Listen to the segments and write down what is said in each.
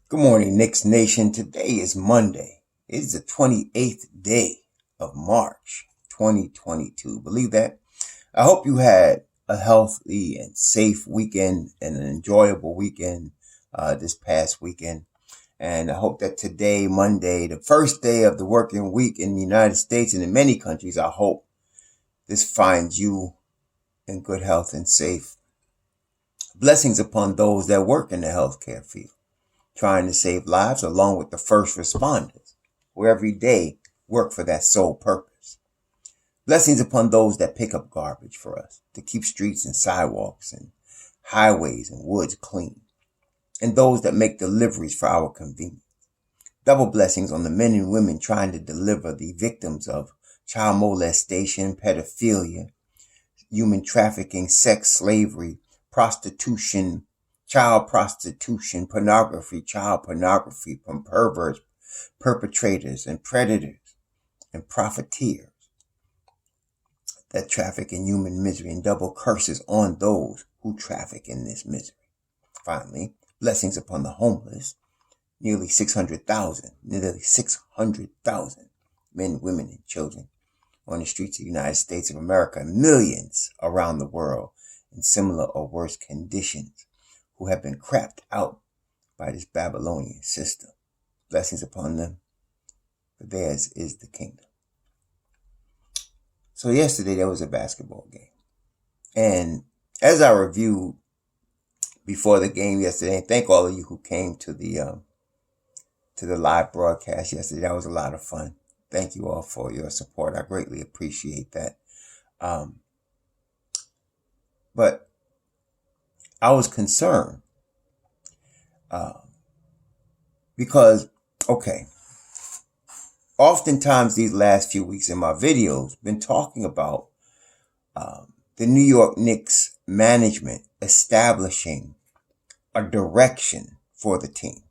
Good morning, Knicks Nation. Today is Monday. It is the 28th day of March, 2022. Believe that? I hope you had a healthy and safe weekend and an enjoyable weekend this past weekend. And I hope that today, Monday, the first day of the working week in the United States and in many countries, I hope this finds you in good health and safe. Blessings upon those that work in the healthcare field, trying to save lives along with the first responders, who every day work for that sole purpose. Blessings upon those that pick up garbage for us to keep streets and sidewalks and highways and woods clean, and those that make deliveries for our convenience. Double blessings on the men and women trying to deliver the victims of child molestation, pedophilia, human trafficking, sex slavery, prostitution, child prostitution, pornography, child pornography from perverts, perpetrators, and predators and profiteers that traffic in human misery, and double curses on those who traffic in this misery. Finally, blessings upon the homeless, nearly 600,000 men, women, and children on the streets of the United States of America, and millions around the world in similar or worse conditions, who have been crapped out by this Babylonian system. Blessings upon them, for theirs is the kingdom. So yesterday there was a basketball game. And as I reviewed before the game yesterday, and thank all of you who came to the live broadcast yesterday. That was a lot of fun. Thank you all for your support. I greatly appreciate that. But I was concerned because, oftentimes these last few weeks in my videos, been talking about the New York Knicks management establishing a direction for the team.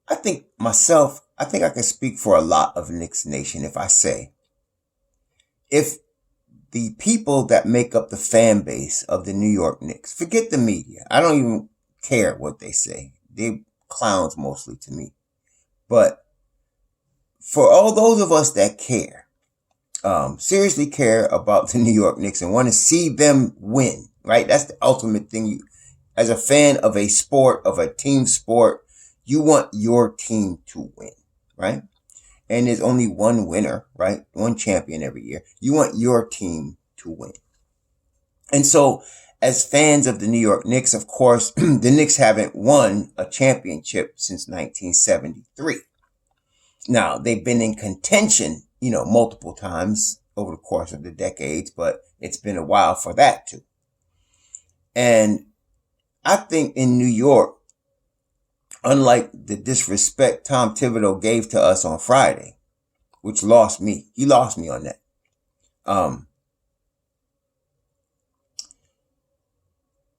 I think I can speak for a lot of Knicks Nation if I say, if the people that make up the fan base of the New York Knicks, forget the media. I don't even care what they say. They're clowns mostly to me. But for all those of us that care, seriously care about the New York Knicks and want to see them win, right? That's the ultimate thing. As a fan of a sport, of a team sport, you want your team to win, right? And there's only one winner, right? One champion every year. You want your team to win. And so, as fans of the New York Knicks, of course, the Knicks haven't won a championship since 1973. Now, they've been in contention, multiple times over the course of the decades, but it's been a while for that too. And I think in New York, unlike the disrespect Tom Thibodeau gave to us on Friday, which lost me. He lost me on that.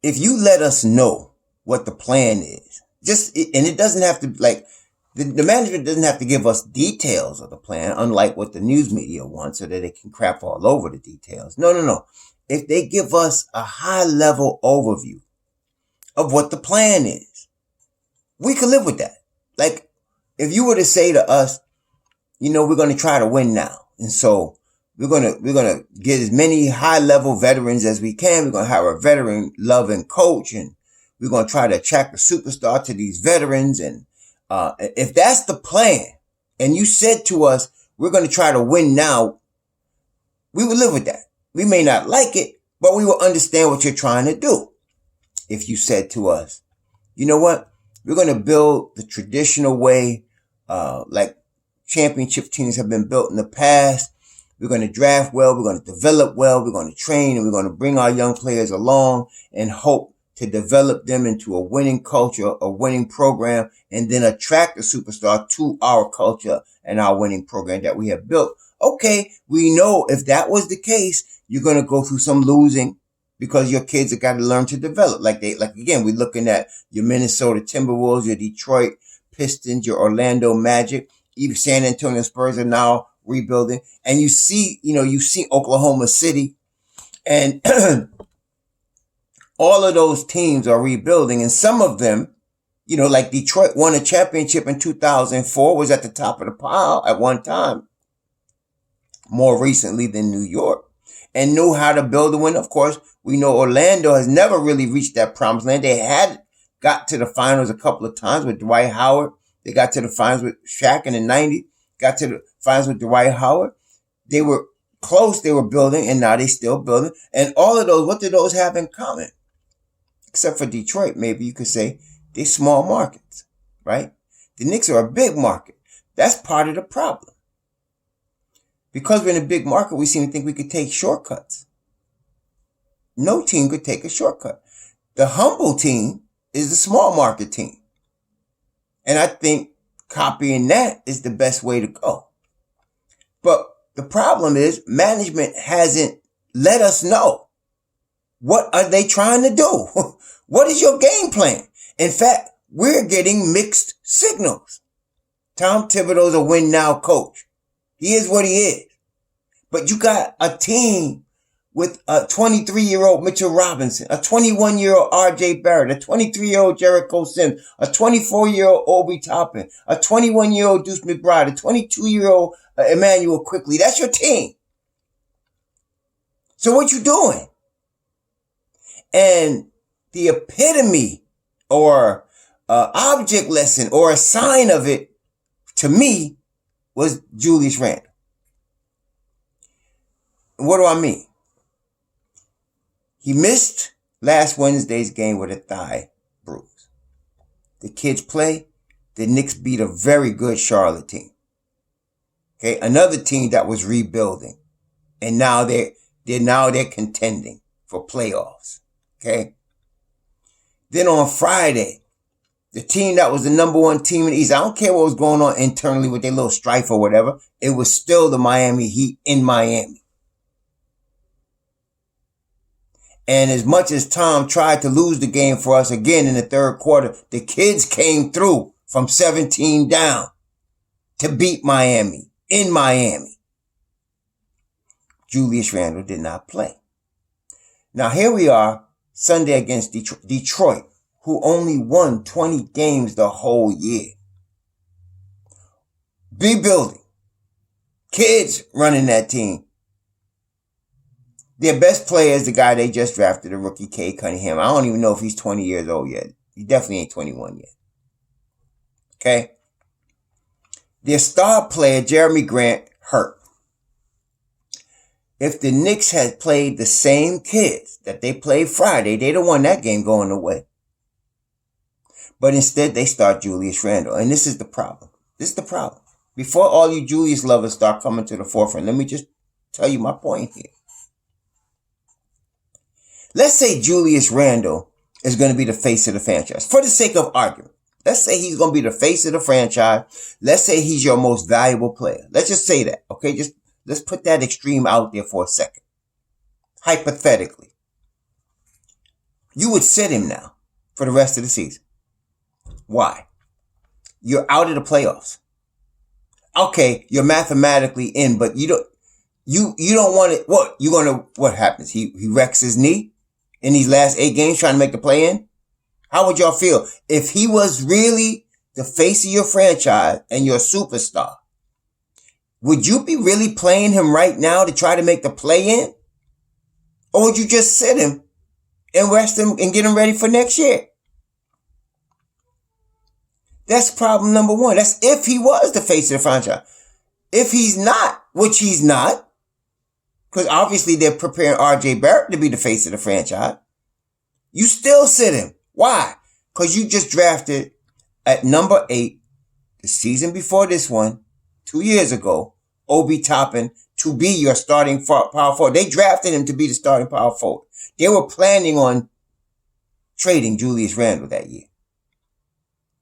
If you let us know what the plan is, and it doesn't have to, the management doesn't have to give us details of the plan, unlike what the news media wants, so that they can crap all over the details. No. If they give us a high-level overview of what the plan is, we can live with that. Like, if you were to say to us, we're going to try to win now. And so we're going to get as many high level veterans as we can. We're going to have a veteran loving coach, and we're going to try to attract a superstar to these veterans. And, if that's the plan, and you said to us, we're going to try to win now, we would live with that. We may not like it, but we will understand what you're trying to do. If you said to us, you know what? We're going to build the traditional way, like championship teams have been built in the past. We're going to draft well. We're going to develop well. We're going to train, and we're going to bring our young players along and hope to develop them into a winning culture, a winning program, and then attract a superstar to our culture and our winning program that we have built. Okay, we know if that was the case, you're going to go through some losing, because your kids have got to learn to develop. Again, we're looking at your Minnesota Timberwolves, your Detroit Pistons, your Orlando Magic, even San Antonio Spurs are now rebuilding. And you see Oklahoma City, and all of those teams are rebuilding, and some of them Like Detroit won a championship in 2004, was at the top of the pile at one time, more recently than New York, and knew how to build a win. Of course, we know Orlando has never really reached that promised land. They had got to the finals a couple of times with Dwight Howard. They got to the finals with Shaq in the 90s, got to the finals with Dwight Howard. They were close, they were building, and now they still building. And all of those, what do those have in common? Except for Detroit, maybe you could say they're small markets, right? The Knicks are a big market. That's part of the problem. Because we're in a big market, we seem to think we could take shortcuts. No team could take a shortcut. The humble team is the small market team. And I think copying that is the best way to go. But the problem is management hasn't let us know. What are they trying to do? What is your game plan? In fact, we're getting mixed signals. Tom Thibodeau's a win now coach. He is what he is. But you got a team with a 23-year-old Mitchell Robinson, a 21-year-old R.J. Barrett, a 23-year-old Jericho Sims, a 24-year-old Obi Toppin, a 21-year-old Deuce McBride, a 22-year-old Emmanuel Quickly. That's your team. So what you doing? And the epitome or object lesson or a sign of it to me was Julius Randle. What do I mean? He missed last Wednesday's game with a thigh bruise. The kids play. The Knicks beat a very good Charlotte team. Okay, another team that was rebuilding, and now they're contending for playoffs. Okay. Then on Friday, the team that was the number one team in the East, I don't care what was going on internally with their little strife or whatever, it was still the Miami Heat in Miami. And as much as Tom tried to lose the game for us again in the third quarter, the kids came through from 17 down to beat Miami in Miami. Julius Randle did not play. Now here we are, Sunday against Detroit, who only won 20 games the whole year. Big building. Kids running that team. Their best player is the guy they just drafted, the rookie Cade Cunningham. I don't even know if he's 20 years old yet. He definitely ain't 21 yet. Okay? Their star player, Jeremy Grant, hurt. If the Knicks had played the same kids that they played Friday, they'd have won that game going away. But instead, they start Julius Randle. And this is the problem. This is the problem. Before all you Julius lovers start coming to the forefront, let me just tell you my point here. Let's say Julius Randle is going to be the face of the franchise. For the sake of argument, let's say he's going to be the face of the franchise. Let's say he's your most valuable player. Let's just say that, okay? Let's put that extreme out there for a second. Hypothetically. You would sit him now for the rest of the season. Why? You're out of the playoffs. Okay, you're mathematically in, but you don't want it. What happens? He wrecks his knee in these last 8 games trying to make the play in? How would y'all feel if he was really the face of your franchise and your superstar? Would you be really playing him right now to try to make the play in? Or would you just sit him and rest him and get him ready for next year? That's problem number one. That's if he was the face of the franchise. If he's not, which he's not, because obviously they're preparing R.J. Barrett to be the face of the franchise, you still sit him. Why? Because you just drafted at number 8, the season before this one, 2 years ago, Obi Toppin to be your starting power forward. They drafted him to be the starting power forward. They were planning on trading Julius Randle that year.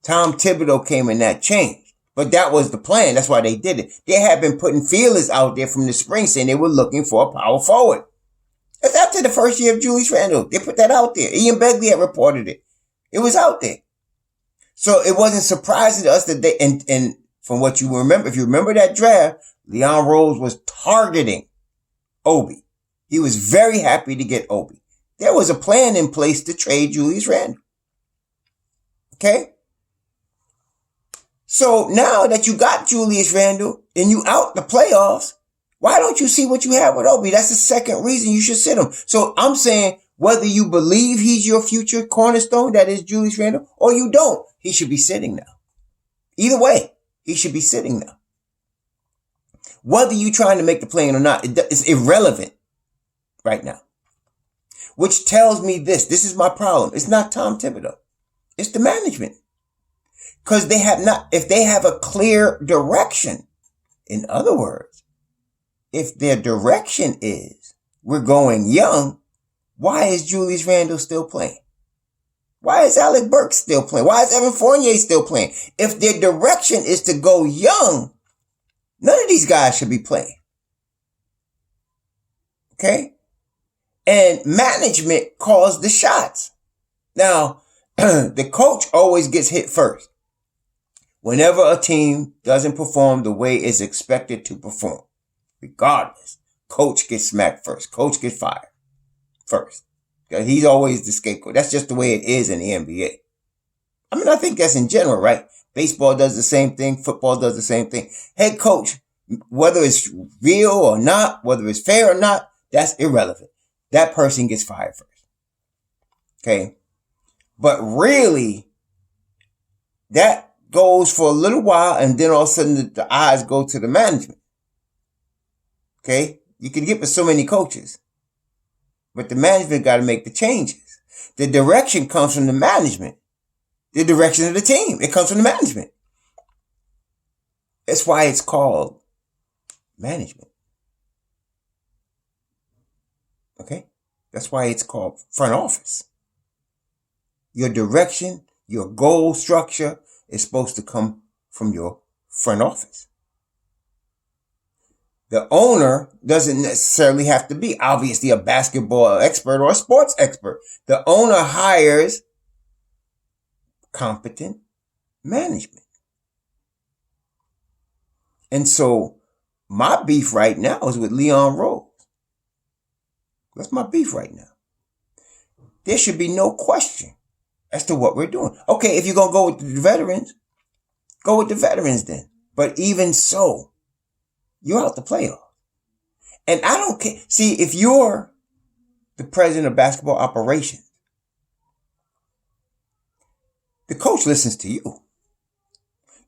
Tom Thibodeau came in that changed. But that was the plan. That's why they did it. They had been putting feelers out there from the spring saying they were looking for a power forward. That's after the first year of Julius Randle. They put that out there. Ian Begley had reported it. It was out there. So it wasn't surprising to us that they, and from what you remember, if you remember that draft, Leon Rose was targeting Obi. He was very happy to get Obi. There was a plan in place to trade Julius Randle. Okay? So now that you got Julius Randle and you out the playoffs, why don't you see what you have with Obi? That's the second reason you should sit him. So I'm saying whether you believe he's your future cornerstone, that is Julius Randle, or you don't, he should be sitting now. Either way, he should be sitting now. Whether you're trying to make the play or not, it's irrelevant right now. Which tells me this is my problem. It's not Tom Thibodeau. It's the management. Because if they have a clear direction, in other words, if their direction is we're going young, why is Julius Randle still playing? Why is Alec Burks still playing? Why is Evan Fournier still playing? If their direction is to go young, none of these guys should be playing. Okay? And management calls the shots. Now, the coach always gets hit first. Whenever a team doesn't perform the way it's expected to perform, regardless, coach gets smacked first. Coach gets fired first. He's always the scapegoat. That's just the way it is in the NBA. I mean, I think that's in general, right? Baseball does the same thing. Football does the same thing. Head coach, whether it's real or not, whether it's fair or not, that's irrelevant. That person gets fired first. Okay? But really, that goes for a little while, and then all of a sudden the eyes go to the management. Okay? You can get with so many coaches, but the management got to make the changes. The direction comes from the management. The direction of the team, it comes from the management. That's why it's called management. Okay? That's why it's called front office. Your direction, your goal structure is supposed to come from your front office. The owner doesn't necessarily have to be, obviously, a basketball expert or a sports expert. The owner hires competent management. And so my beef right now is with Leon Rose. That's my beef right now. There should be no question as to what we're doing. Okay, if you're going to go with the veterans, go with the veterans then. But even so, you're out the playoffs. And I don't care. See, if you're the president of basketball operations, the coach listens to you.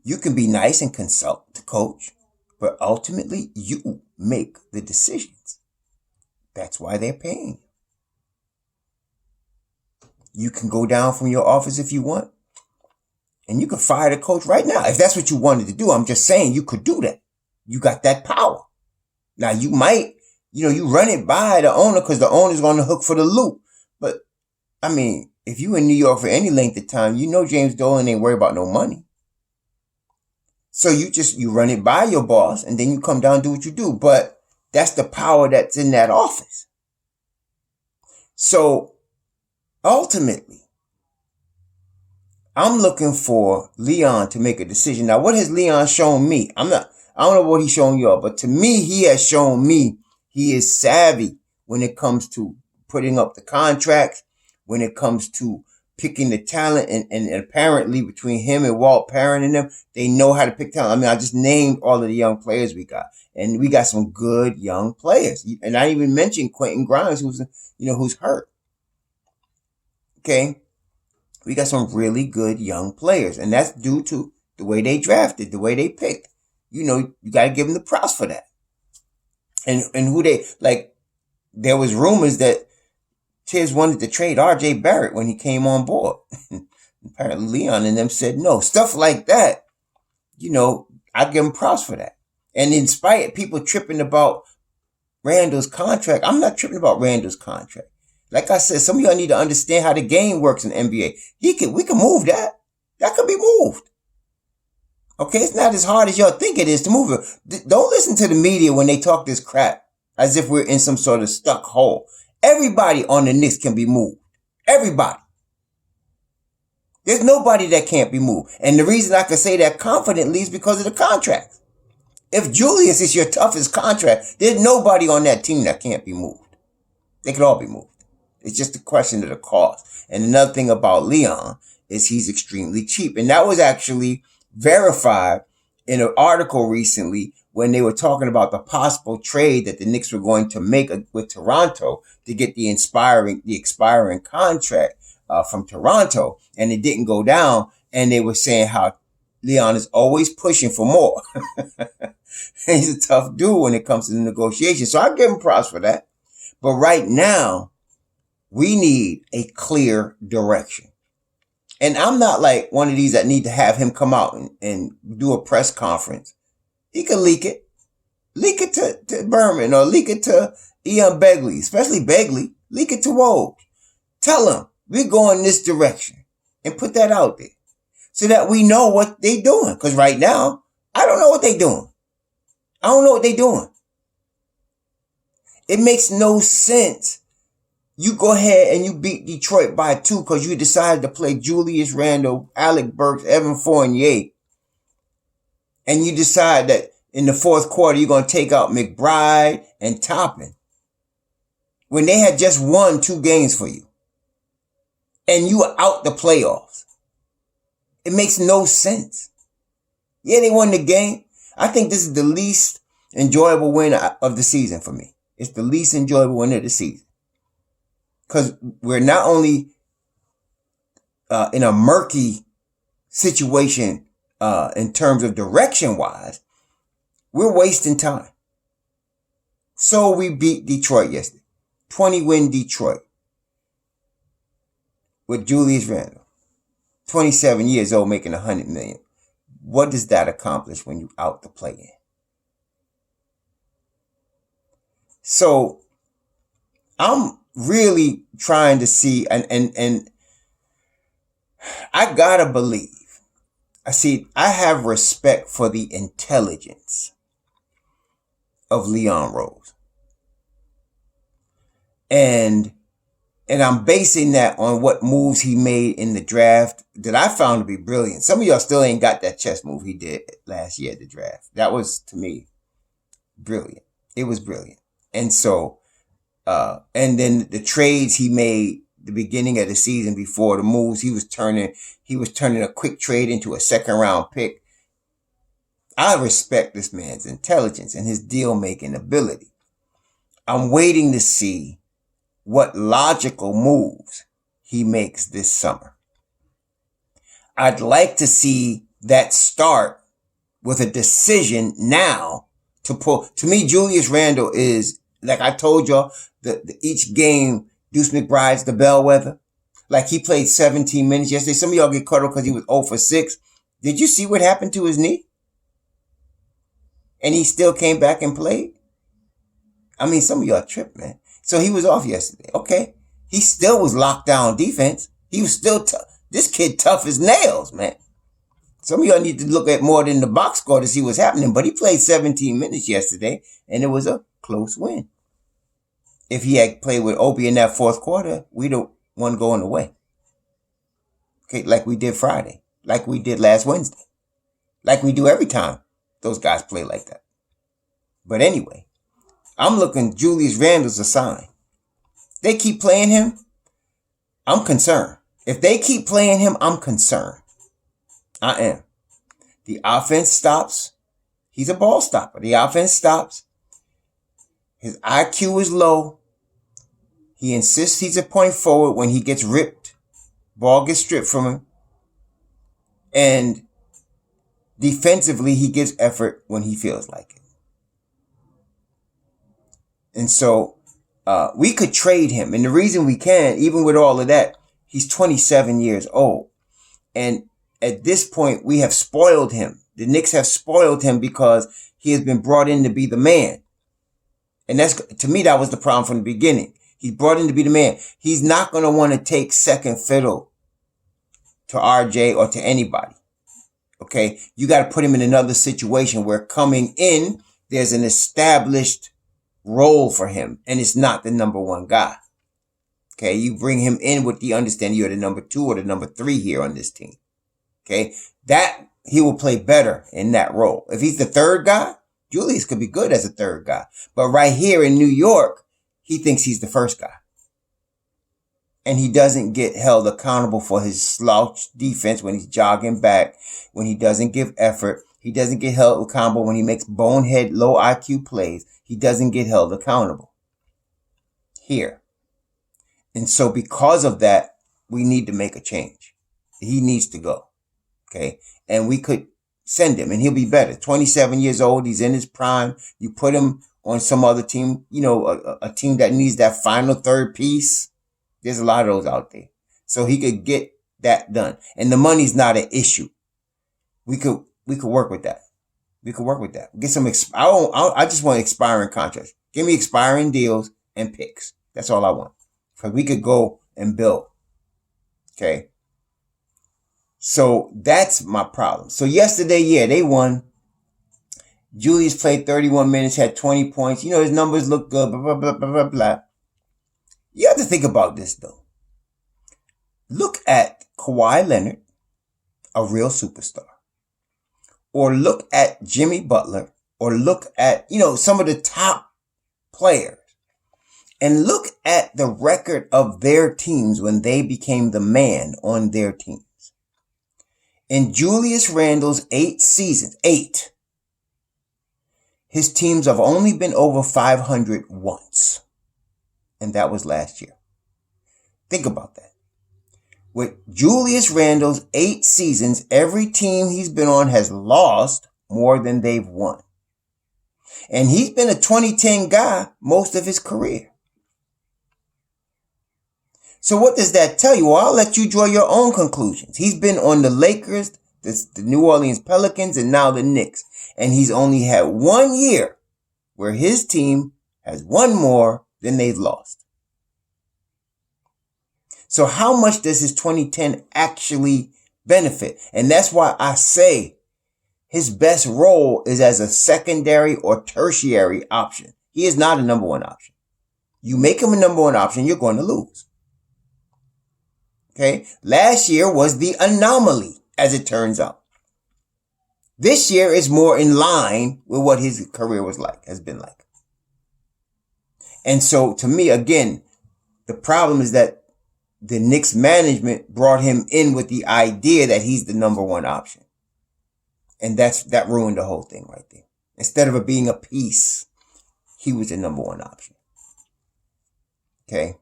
You can be nice and consult the coach, but ultimately you make the decisions. That's why they're paying you. You can go down from your office if you want, and you can fire the coach right now. If that's what you wanted to do, I'm just saying you could do that. You got that power. Now you might, you run it by the owner because the owner's on the hook for the loop. But I mean, if you in New York for any length of time, James Dolan ain't worried about no money. So you run it by your boss and then you come down and do what you do. But that's the power that's in that office. So ultimately, I'm looking for Leon to make a decision. Now, what has Leon shown me? I don't know what he's shown y'all, but to me, he has shown me he is savvy when it comes to putting up the contracts, when it comes to picking the talent, and apparently between him and Walt Perrin and them, they know how to pick talent. I mean, I just named all of the young players we got, and we got some good young players. And I even mentioned Quentin Grimes, who's hurt. Okay. We got some really good young players, and that's due to the way they drafted, the way they picked. You got to give them the props for that. And who there was rumors that Tiz wanted to trade RJ Barrett when he came on board. Apparently Leon and them said no. Stuff like that, I give them props for that. And in spite of people tripping about Randall's contract, I'm not tripping about Randall's contract. Like I said, some of y'all need to understand how the game works in the NBA. We can move that. That could be moved. Okay, it's not as hard as y'all think it is to move it. Don't listen to the media when they talk this crap as if we're in some sort of stuck hole. Everybody on the Knicks can be moved. Everybody. There's nobody that can't be moved. And the reason I can say that confidently is because of the contract. If Julius is your toughest contract, there's nobody on that team that can't be moved. They could all be moved. It's just a question of the cost. And another thing about Leon is he's extremely cheap. And that was actually verified in an article recently when they were talking about the possible trade that the Knicks were going to make with Toronto to get the expiring contract from Toronto, and it didn't go down. And they were saying how Leon is always pushing for more. He's a tough dude when it comes to the negotiation. So I give him props for that. But right now, we need a clear direction. And I'm not like one of these that need to have him come out and do a press conference. He can leak it. Leak it to Berman or leak it to Ian Begley, especially Begley. Leak it to Woj. Tell him we're going this direction and put that out there so that we know what they're doing. Because right now, I don't know what they're doing. I don't know what they're doing. It makes no sense. You go ahead and you beat Detroit by 2 because you decided to play Julius Randle, Alec Burks, Evan Fournier. And you decide that in the fourth quarter, you're going to take out McBride and Toppin. When they had just won 2 games for you. And you were out the playoffs. It makes no sense. Yeah, they won the game. I think this is the least enjoyable win of the season for me. It's the least enjoyable win of the season. Because we're not only in a murky situation in terms of direction-wise, we're wasting time. So we beat Detroit yesterday. 20-win Detroit with Julius Randle. 27 years old, making $100 million. What does that accomplish when you out the play-in? So I'm really trying to see, and I gotta believe. I have respect for the intelligence of Leon Rose. And I'm basing that on what moves he made in the draft that I found to be brilliant. Some of y'all still ain't got that chess move he did last year at the draft. That was, to me, brilliant. It was brilliant. And so, and then the trades he made the beginning of the season before the moves, he was turning a quick trade into a second round pick. I respect this man's intelligence and his deal making ability. I'm waiting to see what logical moves he makes this summer. I'd like to see that start with a decision now to pull. To me, Julius Randle is, like I told y'all, each game, Deuce McBride's the bellwether. Like he played 17 minutes yesterday. Some of y'all get caught up because he was 0 for 6. Did you see what happened to his knee? And he still came back and played? I mean, some of y'all tripped, man. So he was off yesterday. Okay. He still was locked down defense. He was still tough. This kid tough as nails, man. Some of y'all need to look at more than the box score to see what's happening. But he played 17 minutes yesterday, and it was a close win. If he had played with Obi in that fourth quarter, we'd have won going away. Okay, like we did Friday. Like we did last Wednesday. Like we do every time those guys play like that. But anyway, I'm looking Julius Randle's a sign. They keep playing him, I'm concerned. If they keep playing him, I'm concerned. I am. The offense stops. He's a ball stopper. The offense stops. His IQ is low. He insists he's a point forward when he gets ripped. Ball gets stripped from him. And defensively, he gives effort when he feels like it. And so we could trade him. And the reason we can, even with all of that, he's 27 years old. And at this point, we have spoiled him. The Knicks have spoiled him because he has been brought in to be the man. And that's, to me, that was the problem from the beginning. He's brought in to be the man. He's not going to want to take second fiddle to RJ or to anybody. Okay? You got to put him in another situation where coming in, there's an established role for him. And it's not the number one guy. Okay? You bring him in with the understanding you're the number 2 or the number 3 here on this team. Okay? That, he will play better in that role. If he's the third guy, Julius could be good as a third guy. But right here in New York, he thinks he's the first guy. and he doesn't get held accountable for his slouch defense when he's jogging back, when he doesn't give effort. He doesn't get held accountable when he makes bonehead low IQ plays. He doesn't get held accountable here. And so because of that, we need to make a change. He needs to go. Okay. And we could send him and he'll be better. 27 years old. He's in his prime. You put him on some other team, a team that needs that final third piece. There's a lot of those out there. So he could get that done. And the money's not an issue. We could work with that. We could work with that. Get some, I just want expiring contracts. Give me expiring deals and picks. That's all I want. Because we could go and build. Okay. So that's my problem. So yesterday, they won. Julius played 31 minutes, had 20 points. His numbers look good, blah, blah, blah, blah, blah, blah. You have to think about this, though. Look at Kawhi Leonard, a real superstar. Or look at Jimmy Butler. Or look at, some of the top players. And look at the record of their teams when they became the man on their teams. In Julius Randle's 8 seasons, his teams have only been over 500 once. And that was last year. Think about that. With Julius Randle's 8 seasons, every team he's been on has lost more than they've won. And he's been a 2010 guy most of his career. So what does that tell you? Well, I'll let you draw your own conclusions. He's been on the Lakers, the New Orleans Pelicans, and now the Knicks. And he's only had 1 year where his team has won more than they've lost. So how much does his 2010 actually benefit? And that's why I say his best role is as a secondary or tertiary option. He is not a number one option. You make him a number one option, you're going to lose. Okay. Last year was the anomaly, as it turns out. This year is more in line with what his career has been like. And so to me, again, the problem is that the Knicks management brought him in with the idea that he's the number one option. And that ruined the whole thing right there. Instead of it being a piece, he was the number one option. Okay.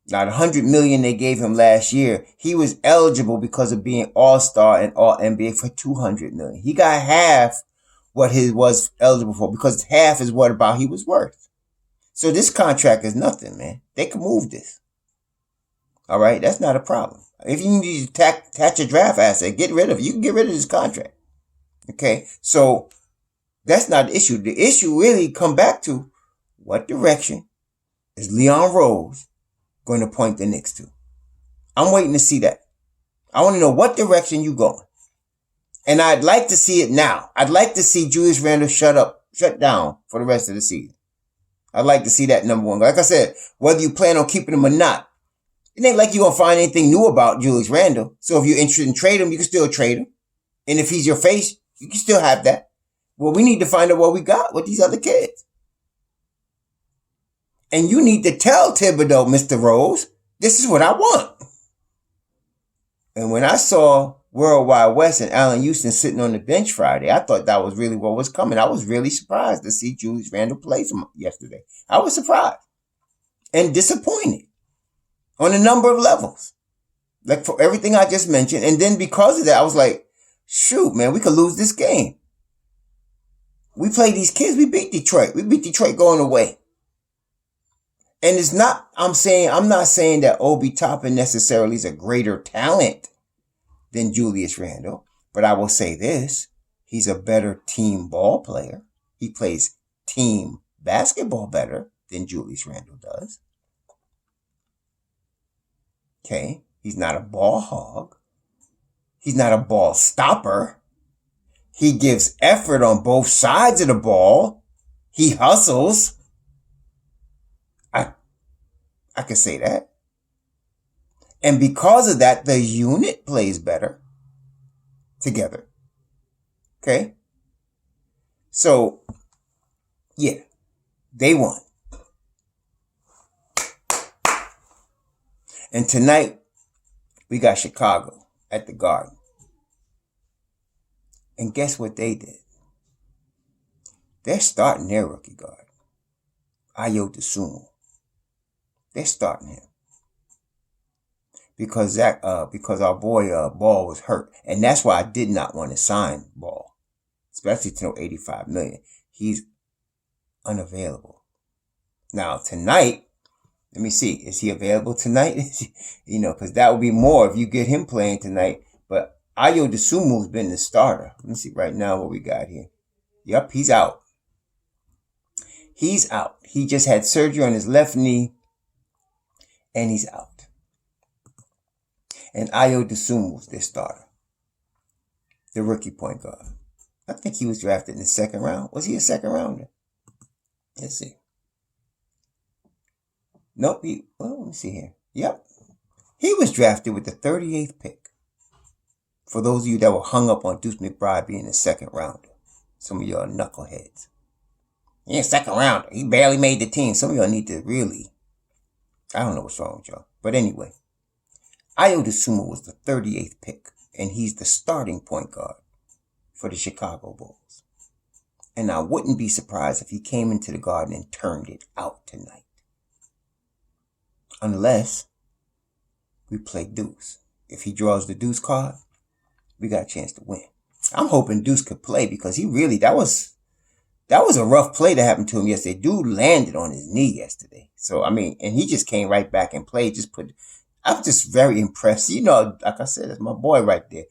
Now, the $100 million they gave him last year, he was eligible because of being All-Star and All-NBA for $200 million. He got half what he was eligible for because half is what about he was worth. So this contract is nothing, man. They can move this. All right, that's not a problem. If you need to attach a draft asset, you can get rid of this contract. Okay, so that's not the issue. The issue really come back to what direction is Leon Rose going to point the Knicks to? I'm waiting to see that. I want to know what direction you going. And I'd like to see it now. I'd like to see Julius Randle shut down for the rest of the season. I'd like to see that number one. Like I said, whether you plan on keeping him or not, it ain't like you're going to find anything new about Julius Randle. So if you're interested in trade him, you can still trade him. And if he's your face, you can still have that. Well, we need to find out what we got with these other kids. And you need to tell Thibodeau, Mr. Rose, this is what I want. And when I saw Worldwide West and Allen Houston sitting on the bench Friday, I thought that was really what was coming. I was really surprised to see Julius Randle play yesterday. I was surprised and disappointed on a number of levels. Like for everything I just mentioned. And then because of that, I was like, shoot, man, we could lose this game. We played these kids. We beat Detroit. We beat Detroit going away. And I'm not saying that Obi Toppin necessarily is a greater talent than Julius Randle, but I will say this. He's a better team ball player. He plays team basketball better than Julius Randle does. Okay. He's not a ball hog. He's not a ball stopper. He gives effort on both sides of the ball. He hustles. I can say that. And because of that, the unit plays better together. Okay? So, yeah, they won. And tonight, we got Chicago at the Garden. And guess what they did? They're starting their rookie guard, Ayo Dosunmu. They're starting him because our boy Ball was hurt, and that's why I did not want to sign Ball, especially to no $85 million. He's unavailable. Now tonight, let me see, is he available tonight? Because that would be more if you get him playing tonight. But Ayo Dosunmu's been the starter. Let me see right now what we got here. Yep, he's out. He's out. He just had surgery on his left knee, and he's out. And Ayo Dosunmu's their starter, the rookie point guard. I think he was drafted in the second round. Was he a second rounder? Let's see. Nope. Let me see here. Yep. He was drafted with the 38th pick. For those of you that were hung up on Deuce McBride being a second rounder. Some of y'all knuckleheads. Yeah, second rounder. He barely made the team. Some of y'all need to really... I don't know what's wrong with y'all. But anyway. Ayo Dosunmu was the 38th pick. And he's the starting point guard for the Chicago Bulls. And I wouldn't be surprised if he came into the Garden and turned it out tonight. Unless we play Deuce. If he draws the Deuce card, we got a chance to win. I'm hoping Deuce could play because he really, that was a rough play that happened to him yesterday. Dude landed on his knee yesterday. So, and he just came right back and played. I'm just very impressed. Like I said, that's my boy right there.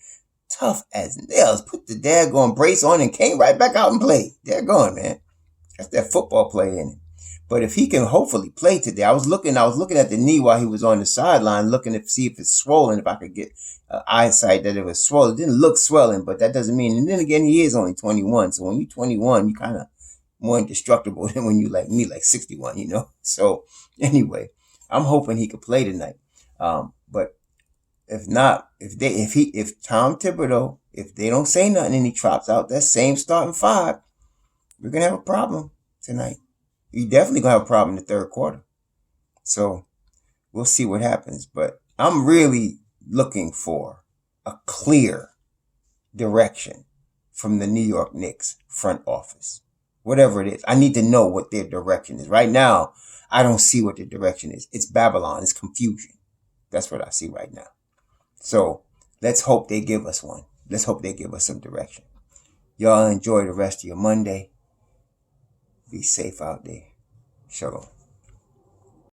Tough as nails. Put the daggone brace on and came right back out and played. Daggone, man. That's that football play in it. But if he can hopefully play today, I was looking at the knee while he was on the sideline, looking to see if it's swollen, if I could get eyesight that it was swollen. It didn't look swollen, but that doesn't mean. And then again, he is only 21. So when you're 21, you kind of more indestructible than when you like me, like 61, So anyway, I'm hoping he could play tonight. But if not, if Tom Thibodeau, if they don't say nothing and he drops out that same starting five, we're going to have a problem tonight. You definitely going to have a problem in the third quarter. So we'll see what happens. But I'm really looking for a clear direction from the New York Knicks front office. Whatever it is, I need to know what their direction is. Right now, I don't see what their direction is. It's Babylon. It's confusion. That's what I see right now. So let's hope they give us one. Let's hope they give us some direction. Y'all enjoy the rest of your Monday. Be safe out there. Shalom.